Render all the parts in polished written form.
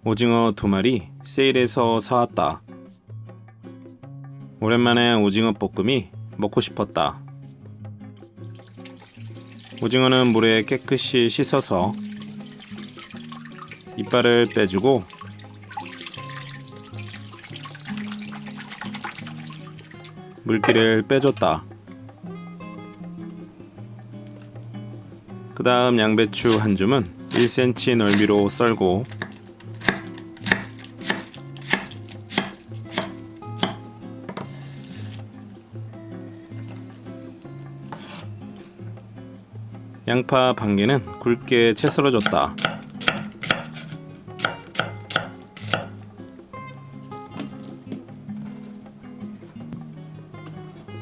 오징어 2마리 세일해서 사왔다. 오랜만에 오징어 볶음이 먹고 싶었다. 오징어는 물에 깨끗이 씻어서 이빨을 빼주고 물기를 빼줬다. 그 다음 양배추 한 줌은 1cm 넓이로 썰고 양파 반 개는 굵게 채 썰어줬다.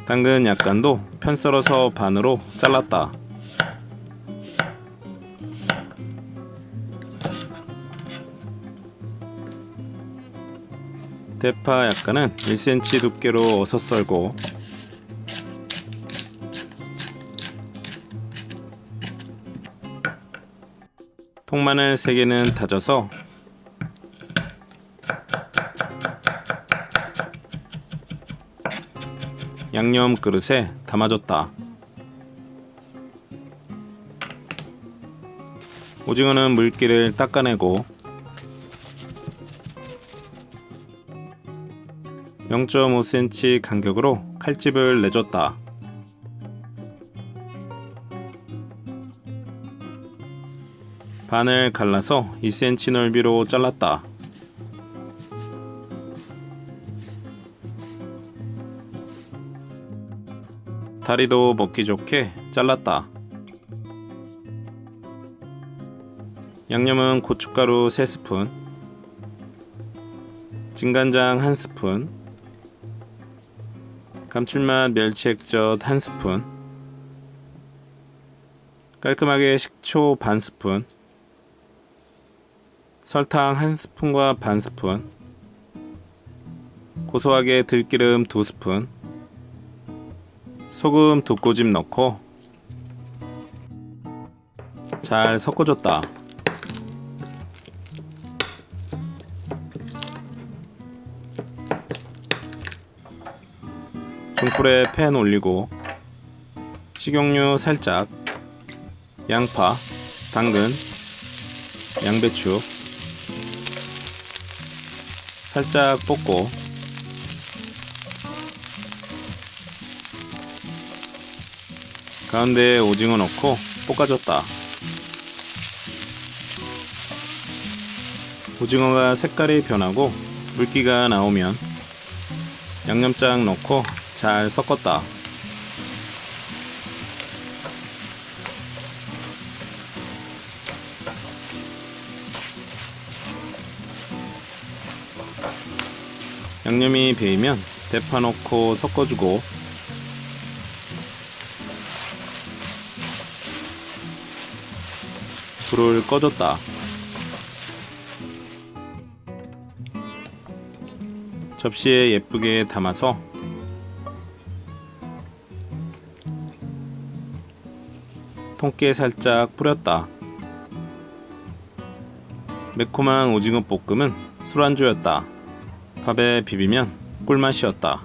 당근 약간도 편 썰어서 반으로 잘랐다. 대파 약간은 1cm 두께로 어서 썰고 통마늘 3개는 다져서 양념 그릇에 담아줬다. 오징어는 물기를 닦아내고 0.5cm 간격으로 칼집을 내줬다. 반을 갈라서 2cm 넓이로 잘랐다. 다리도 먹기 좋게 잘랐다. 양념은 고춧가루 3스푼, 진간장 1스푼, 감칠맛 멸치액젓 1스푼, 깔끔하게 식초 반 스푼, 설탕 1스푼과 반 스푼, 고소하게 들기름 2스푼, 소금 2꼬집 넣고 잘 섞어줬다. 중불에 팬 올리고 식용유 살짝, 양파, 당근, 양배추 살짝 볶고 가운데에 오징어 넣고 볶아줬다. 오징어가 색깔이 변하고 물기가 나오면 양념장 넣고 잘 섞었다. 양념이 배이면 대파 넣고 섞어주고 불을 꺼줬다. 접시에 예쁘게 담아서 통깨 살짝 뿌렸다. 매콤한 오징어 볶음은 술안주였다. 밥에 비비면 꿀맛이었다.